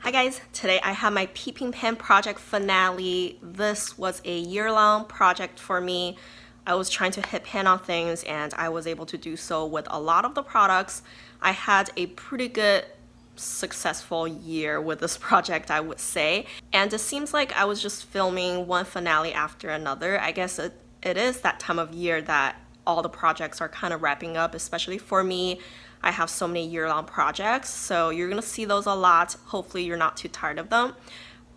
Hi guys, today I have my Peeping pen project finale. This was a year-long project for me. I was trying to hit pan on things and I was able to do so with a lot of the products. I had a pretty good successful year with this project, I would say. And it seems like I was just filming one finale after another. I guess it is that time of year that all the projects are kind of wrapping up, especially for me. I have so many year-long projects, so you're gonna see those a lot. Hopefully you're not too tired of them.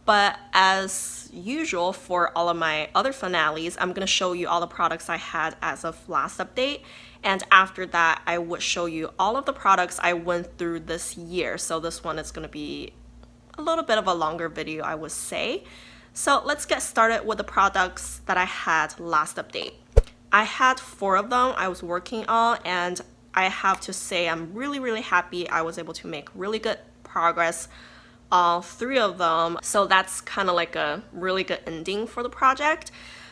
But as usual for all of my other finales, I'm gonna show you all the products I had as of last update. And after that, I would show you all of the products I went through this year. So this one is gonna be a little bit of a longer video, I would say. So let's get started with the products that I had last update. I had 4 of them I was working on, and I have to say I'm really happy I was able to make really good progress on 3 of them. So that's kind of like a really good ending for the project.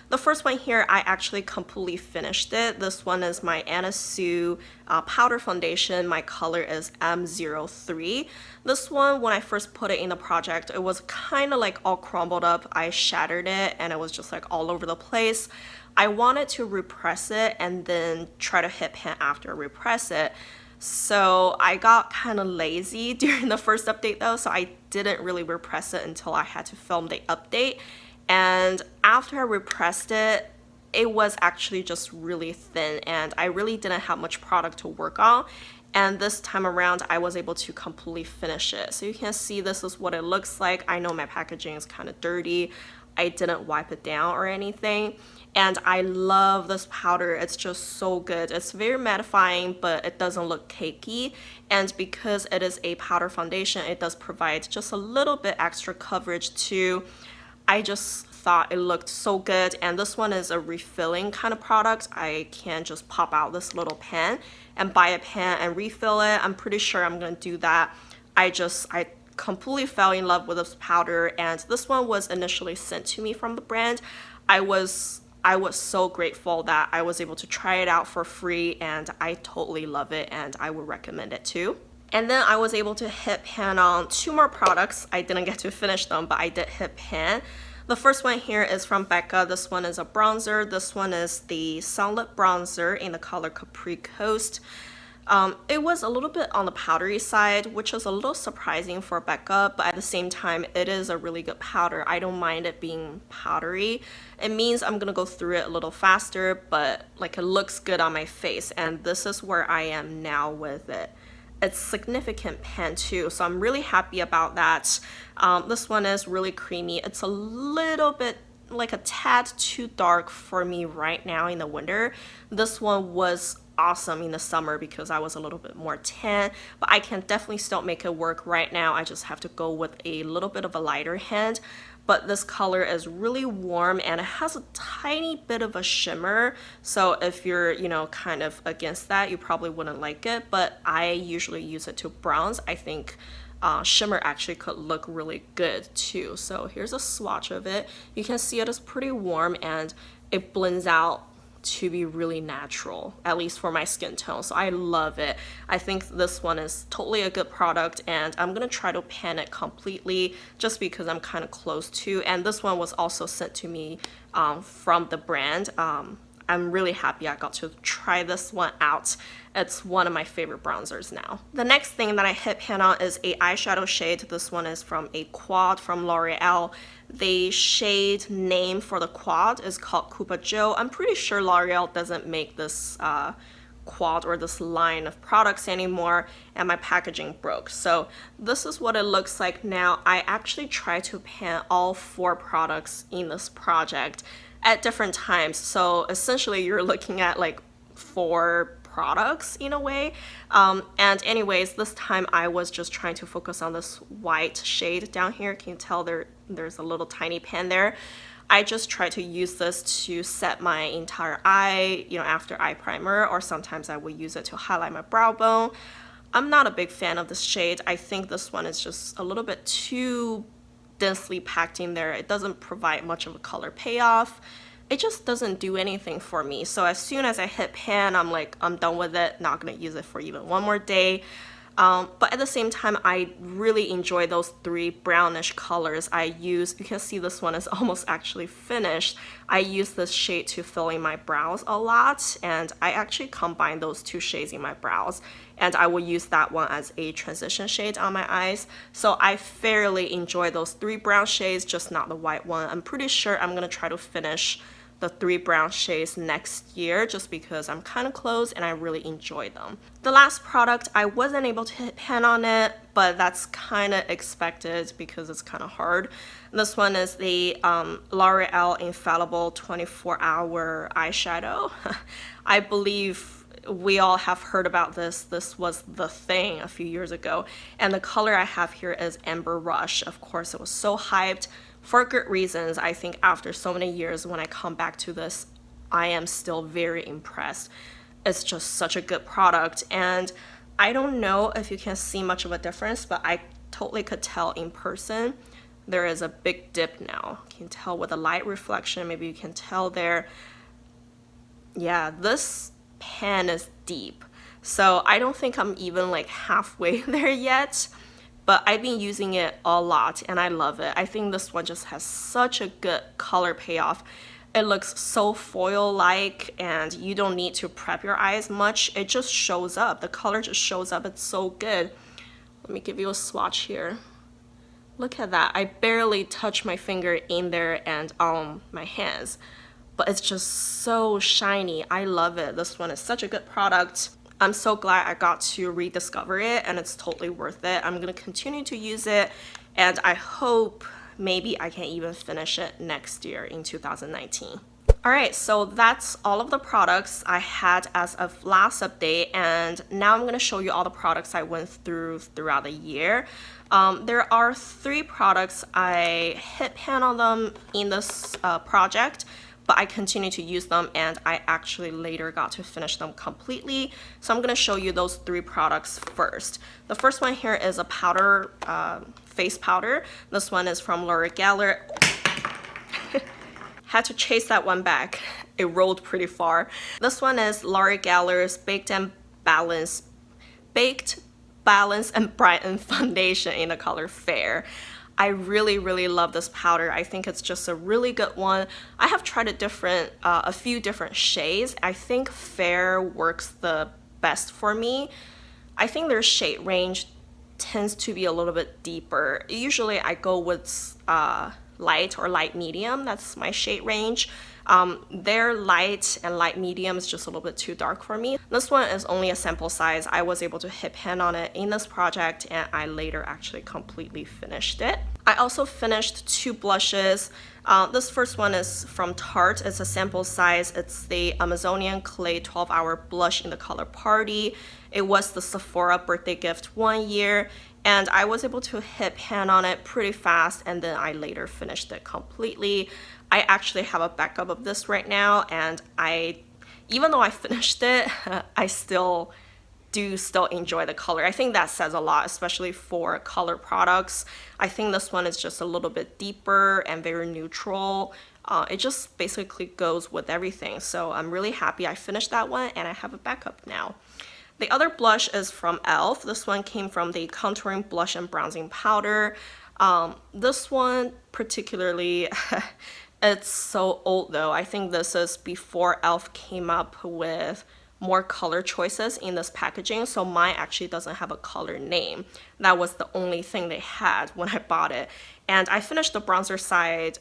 The first one here, I actually completely finished it. This one is my Anna Sue powder foundation. My color is M03. This one, when I first put it in the project, it was kind of like all crumbled up. I shattered it and it was just like all over the place. I wanted to repress it and then try to hit pan after I repress it. So I got kind of lazy during the first update though, so I didn't really repress it until I had to film the update. And after I repressed it, it was actually just really thin and I really didn't have much product to work on. And this time around, I was able to completely finish it. So you can see this is what it looks like. I know my packaging is kind of dirty. I didn't wipe it down or anything. And I love this powder. It's just so good. It's very mattifying, but it doesn't look cakey. And because it is a powder foundation, it does provide just a little bit extra coverage too. I just thought it looked so good. And this one is a refilling kind of product. I can just pop out this little pen and buy a pen and refill it. I'm pretty sure I'm gonna do that. I completely fell in love with this powder, and this one was initially sent to me from the brand. I was so grateful that I was able to try it out for free, and I totally love it and I would recommend it too. And then I was able to hit pan on 2 more products. I didn't get to finish them, but I did hit pan. The first one here is from Becca. This one is a bronzer. This one is the Sunlit Bronzer in the color Capri Coast. It was a little bit on the powdery side, which was a little surprising for Becca, but at the same time, it is a really good powder. I don't mind it being powdery. It means I'm gonna go through it a little faster, but like it looks good on my face, and this is where I am now with it. It's significant pan too, so I'm really happy about that. This one is really creamy. It's a little bit like a tad too dark for me right now in the winter. This one was awesome in the summer because I was a little bit more tan, but I can definitely still make it work right now. I just have to go with a little bit of a lighter hand. But this color is really warm and it has a tiny bit of a shimmer. So if you're, you know, kind of against that, you probably wouldn't like it. But I usually use it to bronze. I think shimmer actually could look really good too. So here's a swatch of it. You can see it is pretty warm and it blends out to be really natural, at least for my skin tone. So I love it. I think this one is totally a good product, and I'm gonna try to pan it completely just because I'm kind of close to. And this one was also sent to me from the brand. I'm really happy I got to try this one out. It's one of my favorite bronzers now. The next thing that I hit pan on is a eyeshadow shade. This one is from a quad from Loreal. The shade name for the quad is called Cupa Joe. I'm pretty sure Loreal doesn't make this quad or this line of products anymore, and my packaging broke. So this is what it looks like now. I actually tried to pan all 4 products in this project at different times. So essentially you're looking at like 4 products in a way. And anyways, this time I was just trying to focus on this white shade down here. Can you tell there's a little tiny pan there? I just try to use this to set my entire eye, you know, after eye primer, or sometimes I will use it to highlight my brow bone. I'm not a big fan of this shade. I think this one is just a little bit too densely packed in there. It doesn't provide much of a color payoff. It just doesn't do anything for me. So as soon as I hit pan, I'm like, I'm done with it, not gonna use it for even one more day. But at the same time, I really enjoy those three brownish colors I use. You can see this one is almost actually finished. I use this shade to fill in my brows a lot, and I actually combine those two shades in my brows, and I will use that one as a transition shade on my eyes. So I fairly enjoy those three brown shades, just not the white one. I'm pretty sure I'm gonna try to finish the three brown shades next year just because I'm kind of close and I really enjoy them. The last product, I wasn't able to hit pan on it, but that's kind of expected because it's kind of hard. This one is the L'Oreal Infallible 24-hour eyeshadow. I believe we all have heard about this. This was the thing a few years ago. And the color I have here is Amber Rush. Of course, it was so hyped. For good reasons. I think after so many years, when I come back to this, I am still very impressed. It's just such a good product, and I don't know if you can see much of a difference, but I totally could tell in person. There is a big dip now. You can tell with the light reflection, maybe you can tell there. Yeah, this pan is deep. So I don't think I'm even like halfway there yet. But I've been using it a lot and I love it. I think this one just has such a good color payoff. It looks so foil-like and you don't need to prep your eyes much. It just shows up. The color just shows up. It's so good. Let me give you a swatch here. Look at that. I barely touch my finger in there and on my hands. But it's just so shiny. I love it. This one is such a good product. I'm so glad I got to rediscover it, and it's totally worth it. I'm gonna continue to use it, and I hope maybe I can even finish it next year in 2019. All right, so that's all of the products I had as of last update, and now I'm gonna show you all the products I went through throughout the year. There are 3 products I hit pan on them in this project, but I continue to use them and I actually later got to finish them completely. So I'm gonna show you those 3 products first. The first one here is a powder, face powder. This one is from L'Oreal. Had to chase that one back. It rolled pretty far. This one is L'Oreal's Baked, Balance and Brighten Foundation in the color Fair. I really love this powder. I think it's just a really good one. I have tried a few different shades. I think Fair works the best for me. I think their shade range tends to be a little bit deeper. Usually I go with light or light medium. That's my shade range. Their light and light medium is just a little bit too dark for me. This one is only a sample size. I was able to hit pan on it in this project and I later actually completely finished it. I also finished 2 blushes. This first one is from Tarte. It's a sample size. It's the Amazonian Clay 12-hour blush in the color Party. It was the Sephora birthday gift 1 year. And I was able to hit pan on it pretty fast, and then I later finished it completely. I actually have a backup of this right now, and even though I finished it, I still enjoy the color. I think that says a lot, especially for color products. I think this one is just a little bit deeper and very neutral. It just basically goes with everything. So I'm really happy I finished that one, and I have a backup now. The other blush is from e.l.f. This one came from the Contouring Blush and Bronzing Powder. This one particularly, it's so old though. I think this is before e.l.f. came up with more color choices in this packaging, so mine actually doesn't have a color name. That was the only thing they had when I bought it. And I finished the bronzer side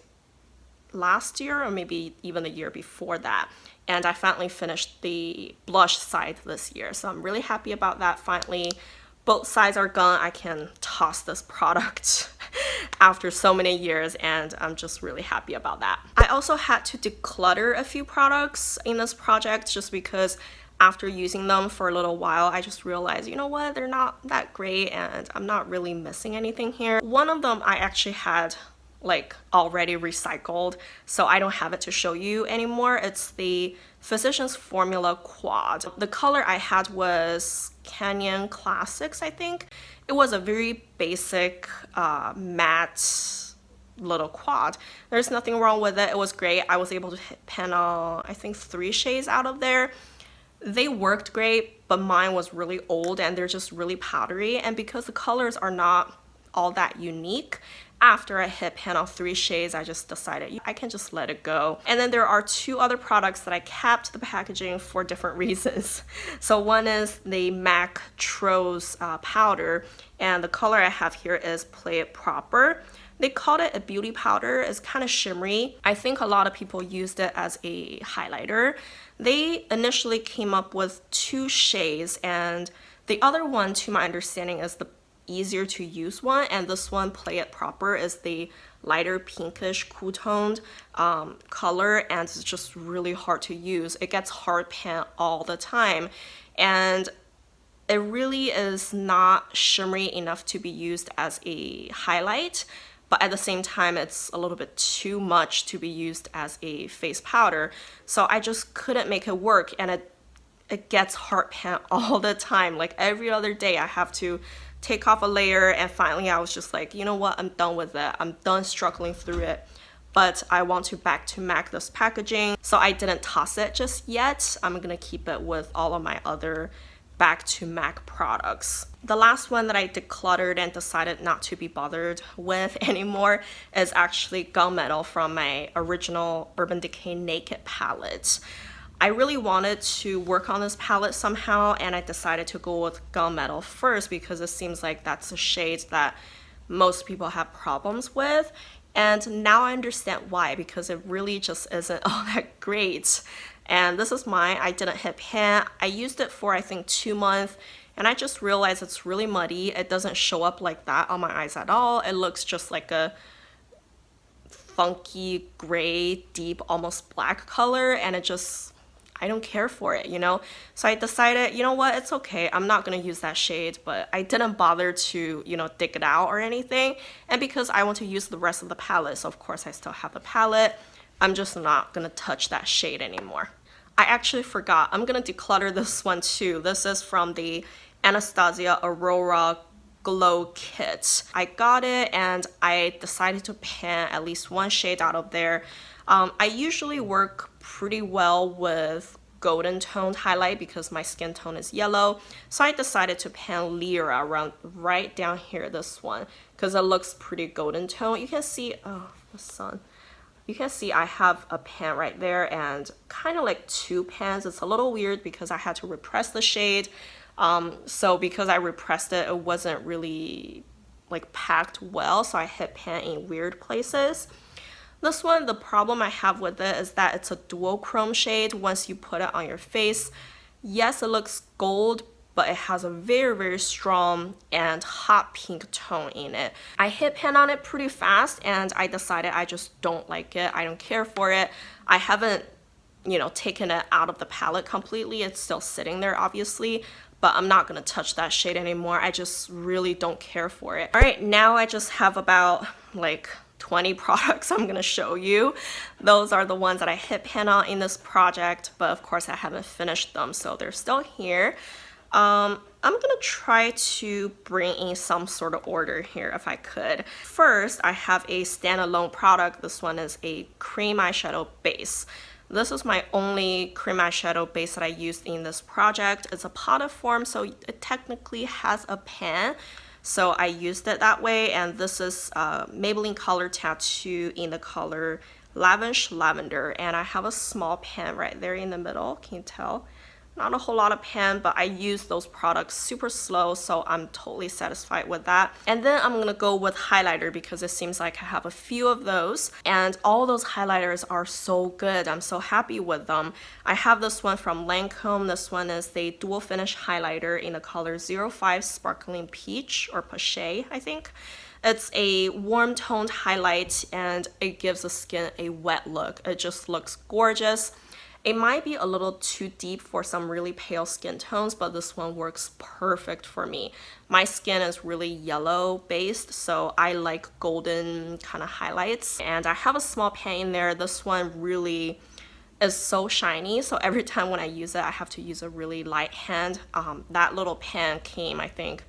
last year or maybe even the year before that. And I finally finished the blush side this year. So I'm really happy about that finally. Both sides are gone. I can toss this product after so many years, and I'm just really happy about that. I also had to declutter a few products in this project just because after using them for a little while, I just realized, you know what, they're not that great and I'm not really missing anything here. One of them I actually had like already recycled, so I don't have it to show you anymore. It's the Physicians Formula Quad. The color I had was Canyon Classics, I think. It was a very basic matte little quad. There's nothing wrong with it. It was great. I was able to hit pan on, I think 3 shades out of there. They worked great, but mine was really old and they're just really powdery. And because the colors are not all that unique, after I hit pan on 3 shades, I just decided I can just let it go. And then there are 2 other products that I kept the packaging for different reasons. So one is the MAC Trose powder, and the color I have here is Play It Proper. They called it a beauty powder. It's kind of shimmery. I think a lot of people used it as a highlighter. They initially came up with 2 shades, and the other one, to my understanding, is the easier to use one, and this one, Play It Proper, is the lighter pinkish cool toned color, and it's just really hard to use. It gets hard pan all the time, and it really is not shimmery enough to be used as a highlight, but at the same time it's a little bit too much to be used as a face powder. So I just couldn't make it work, and it gets hard pan all the time. Like every other day I have to take off a layer, and finally I was just like, you know what, I'm done with it. I'm done struggling through it. But I want to back to MAC this packaging, so I didn't toss it just yet. I'm gonna keep it with all of my other back to MAC products. The last one that I decluttered and decided not to be bothered with anymore is actually Gunmetal from my original Urban Decay Naked palette. I really wanted to work on this palette somehow, and I decided to go with Gunmetal first because it seems like that's a shade that most people have problems with. And now I understand why, because it really just isn't all that great. And this is mine. I didn't hit pan. I used it for I think 2 months, and I just realized it's really muddy. It doesn't show up like that on my eyes at all. It looks just like a funky gray, deep, almost black color, and I don't care for it, you know? So I decided, you know what, it's okay. I'm not gonna use that shade, but I didn't bother to, you know, dig it out or anything. And because I want to use the rest of the palette, so of course I still have the palette, I'm just not gonna touch that shade anymore. I actually forgot, I'm gonna declutter this one too. This is from the Anastasia Aurora Glow Kit. I got it and I decided to pan at least 1 shade out of there. I usually work pretty well with golden toned highlight because my skin tone is yellow. So I decided to pan Lyra around right down here, this one, because it looks pretty golden tone. You can see, oh, the sun. You can see I have a pan right there and kind of like 2 pans. It's a little weird because I had to repress the shade. So because I repressed it, it wasn't really like packed well. So I hit pan in weird places. This one, the problem I have with it is that it's a dual chrome shade. Once you put it on your face, yes, it looks gold, but it has a very, very strong and hot pink tone in it. I hit pan on it pretty fast and I decided I just don't like it. I don't care for it. I haven't, you know, taken it out of the palette completely. It's still sitting there, obviously, but I'm not gonna touch that shade anymore. I just really don't care for it. All right, now I just have about like 20 products I'm gonna show you. Those are the ones that I hit pan on in this project, but of course I haven't finished them, so they're still here. I'm gonna try to bring in some sort of order here if I could. First, I have a standalone product. This one is a cream eyeshadow base. This is my only cream eyeshadow base that I used in this project. It's a potted form, so it technically has a pan. So I used it that way, and this is Maybelline Color Tattoo in the color Lavish Lavender, and I have a small pan right there in the middle. Can you tell? Not a whole lot of pan, but I use those products super slow, so I'm totally satisfied with that. And then I'm gonna go with highlighter because it seems like I have a few of those, and all those highlighters are so good. I'm so happy with them. I have this one from Lancome. This one is the Dual Finish highlighter in the color 05 Sparkling Peach, or Peche, I think. It's a warm toned highlight and it gives the skin a wet look. It just looks gorgeous. It might be a little too deep for some really pale skin tones, but this one works perfect for me. My skin is really yellow based, so I like golden kind of highlights. And I have a small pan in there. This one really is so shiny, so every time when I use it, I have to use a really light hand. That little pan came, I think,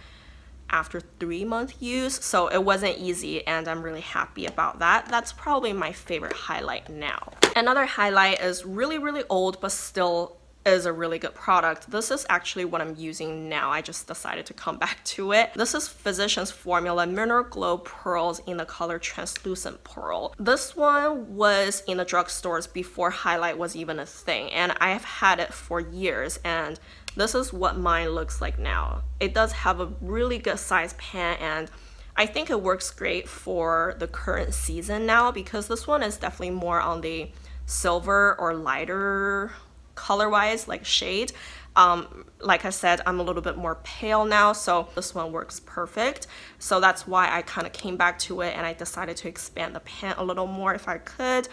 after 3-month use, so it wasn't easy, and I'm really happy about that. That's probably my favorite highlight now. Another highlight is really, really old, but still is a really good product. This is actually what I'm using now. I just decided to come back to it. This is Physicians Formula Mineral Glow Pearls in the color Translucent Pearl. This one was in the drugstores before highlight was even a thing, and I have had it for years, and this is what mine looks like now. It does have a really good size pan, and I think it works great for the current season now, because this one is definitely more on the silver or lighter color wise, like shade. Like I said, I'm a little bit more pale now, so this one works perfect. So that's why I kind of came back to it, and I decided to expand the pan a little more if I could.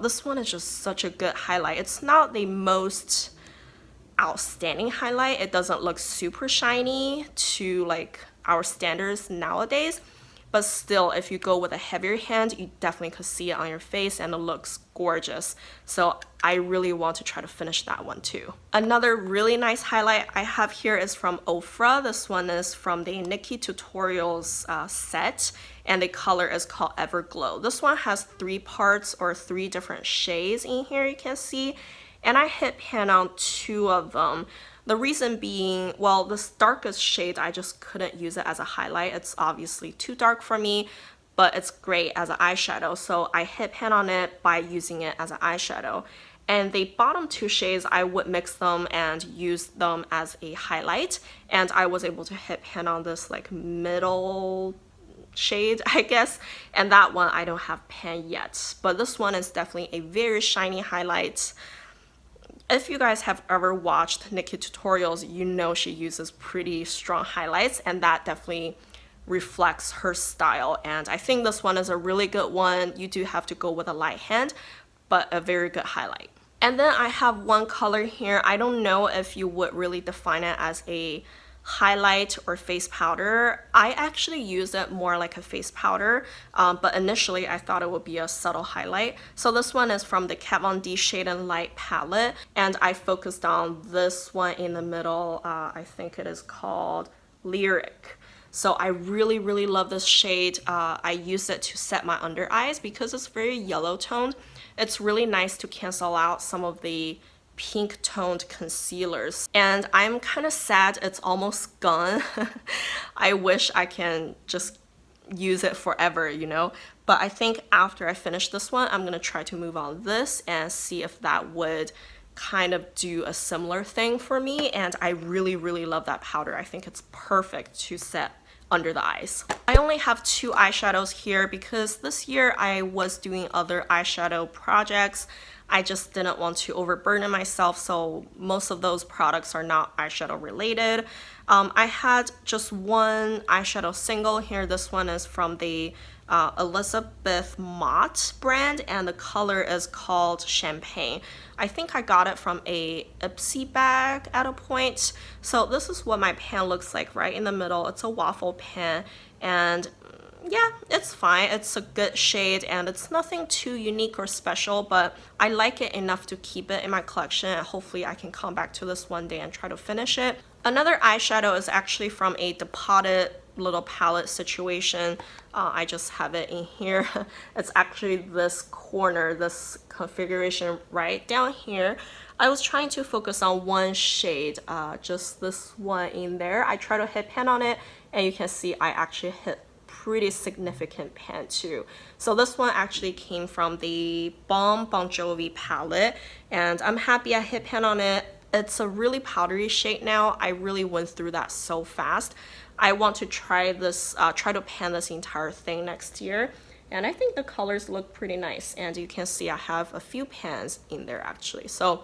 This one is just such a good highlight. It's not the most outstanding highlight. It doesn't look super shiny to like our standards nowadays, but still, if you go with a heavier hand, you definitely could see it on your face, and it looks gorgeous. So I really want to try to finish that one too. Another really nice highlight I have here is from OFRA. This one is from the Nikki Tutorials set, and the color is called Everglow. This one has 3 parts or 3 different shades in here, you can see, and I hit pan on 2 of them. The reason being, well, this darkest shade, I just couldn't use it as a highlight. It's obviously too dark for me, but it's great as an eyeshadow. So I hit pan on it by using it as an eyeshadow. And the bottom 2 shades, I would mix them and use them as a highlight. And I was able to hit pan on this like middle shade, I guess. And that one, I don't have pan yet. But this one is definitely a very shiny highlight. If you guys have ever watched Nikki Tutorials, you know she uses pretty strong highlights, and that definitely reflects her style. And I think this one is a really good one. You do have to go with a light hand, but a very good highlight. And then I have one color here. I don't know if you would really define it as a highlight or face powder. I actually use it more like a face powder, but initially I thought it would be a subtle highlight. So this one is from the Kat Von D Shade and Light palette, and I focused on this one in the middle. I think it is called Lyric. So I really, really love this shade. I use it to set my under eyes because it's very yellow toned. It's really nice to cancel out some of the pink toned concealers, and I'm kind of sad it's almost gone. I wish I can just use it forever, you know, but I think after I finish this one, I'm gonna try to move on this and see if that would kind of do a similar thing for me. And I really, really love that powder. I think it's perfect to set under the eyes. I only have 2 eyeshadows here because this year I was doing other eyeshadow projects. I just didn't want to overburden myself, so most of those products are not eyeshadow related. I had just one eyeshadow single here. This one is from the Elizabeth Mott brand, and the color is called Champagne. I think I got it from a Ipsy bag at a point. So this is what my pan looks like right in the middle. It's a waffle pan, and yeah, it's fine. It's a good shade, and it's nothing too unique or special, but I like it enough to keep it in my collection, and hopefully I can come back to this one day and try to finish it. Another eyeshadow is actually from a depotted little palette situation. I just have it in here. It's actually this corner, this configuration right down here. I was trying to focus on one shade, just this one in there. I try to hit pan on it, and you can see I actually hit pretty significant pan too. So this one actually came from the Balm Bon Jovi palette, and I'm happy I hit pan on it. It's a really powdery shade now. I really went through that so fast. I want to try this, try to pan this entire thing next year, and I think the colors look pretty nice. And you can see I have a few pans in there actually. So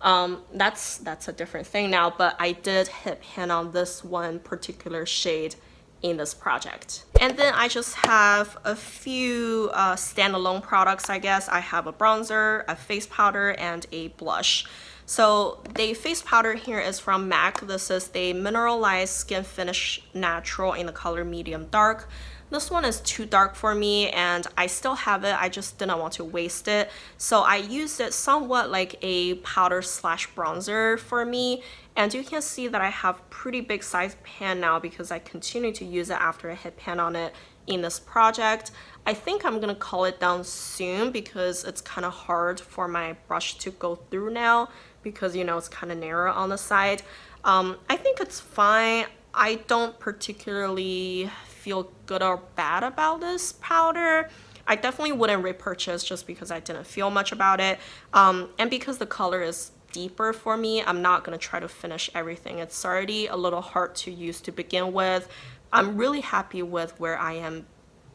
that's a different thing now, but I did hit pan on this one particular shade in this project. And then I just have a few standalone products, I guess. I have a bronzer, a face powder, and a blush. So the face powder here is from MAC. This is the Mineralize Skinfinish Natural in the color medium dark. This one is too dark for me, and I still have it. I just didn't want to waste it. So I used it somewhat like a powder slash bronzer for me. And you can see that I have pretty big size pan now because I continue to use it after I hit pan on it in this project. I think I'm gonna call it down soon because it's kind of hard for my brush to go through now because, you know, it's kind of narrow on the side. I think it's fine. I don't particularly feel good or bad about this powder. I definitely wouldn't repurchase just because I didn't feel much about it. And because the color is deeper for me, I'm not gonna try to finish everything. It's already a little hard to use to begin with. I'm really happy with where I am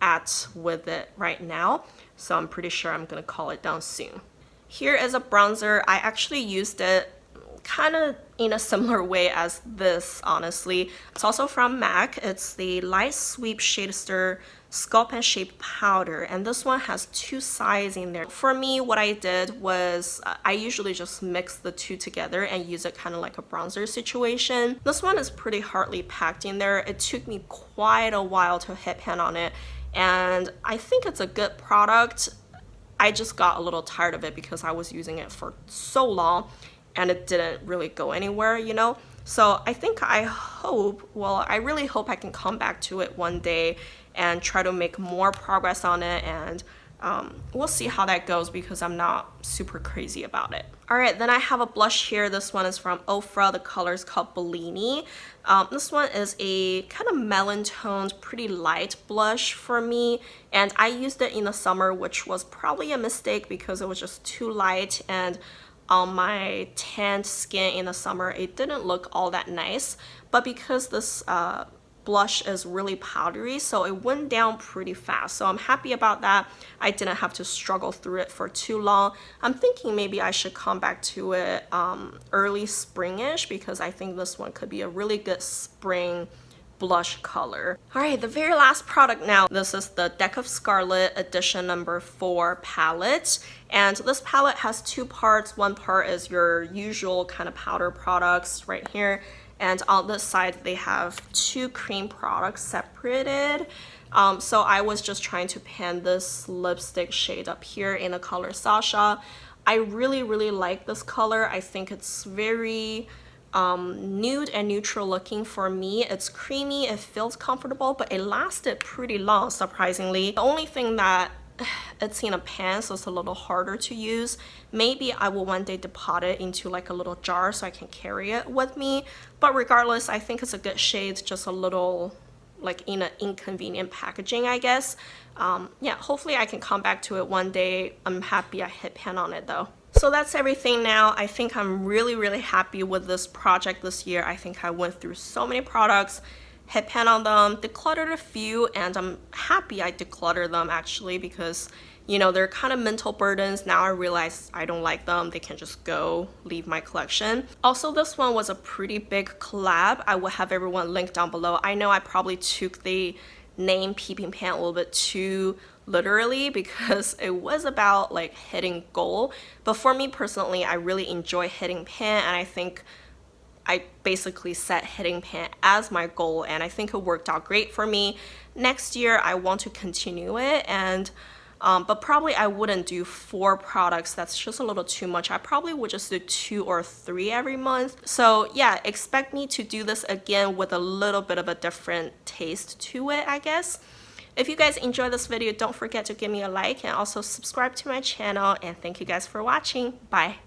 at with it right now, so I'm pretty sure I'm gonna call it down soon. Here is a bronzer. I actually used it kind of in a similar way as this, honestly. It's also from MAC. It's the Light Sweep Shadester Sculpt and Shape Powder, and this one has 2 sides in there. For me, what I did was I usually just mix the 2 together and use it kind of like a bronzer situation. This one is pretty hardly packed in there. It took me quite a while to hit pan on it, and I think it's a good product. I just got a little tired of it because I was using it for so long and it didn't really go anywhere, you know? So I think I really hope I can come back to it one day and try to make more progress on it, and we'll see how that goes because I'm not super crazy about it. All right, then I have a blush here. This one is from OFRA. The color is called Bellini. This one is a kind of melon toned, pretty light blush for me, and I used it in the summer, which was probably a mistake because it was just too light, and on my tanned skin in the summer, it didn't look all that nice. But because this blush is really powdery, so it went down pretty fast, so I'm happy about that. I didn't have to struggle through it for too long. I'm thinking maybe I should come back to it early springish because I think this one could be a really good spring blush color. All right, the very last product now. This is the Deck of Scarlet edition number 4 palette, and this palette has 2 parts. One part is your usual kind of powder products right here, and on this side they have 2 cream products separated. So I was just trying to pan this lipstick shade up here in the color Sasha. I really like this color. I think it's very nude and neutral looking for me. It's creamy, it feels comfortable, but it lasted pretty long, surprisingly. The only thing that it's in a pan, so it's a little harder to use. Maybe I will one day depot it into like a little jar so I can carry it with me, but regardless, I think it's a good shade, just a little like in an inconvenient packaging, I guess. Yeah, hopefully I can come back to it one day. I'm happy I hit pan on it though. So that's everything now. I think I'm really happy with this project this year. I think I went through so many products, hit pan on them, decluttered a few, and I'm happy I decluttered them actually because, you know, they're kind of mental burdens. Now I realize I don't like them. They can just go, leave my collection. Also, this one was a pretty big collab. I will have everyone linked down below. I know I probably took the name Peeping Pan a little bit too literally because it was about like hitting goal, but for me personally, I really enjoy hitting pan, and I think I basically set hitting pan as my goal, and I think it worked out great for me. Next year I want to continue it, and but probably I wouldn't do 4 products. That's just a little too much. I probably would just do 2 or 3 every month. So yeah, expect me to do this again with a little bit of a different taste to it, I guess. If you guys enjoyed this video, don't forget to give me a like and also subscribe to my channel, and thank you guys for watching. Bye.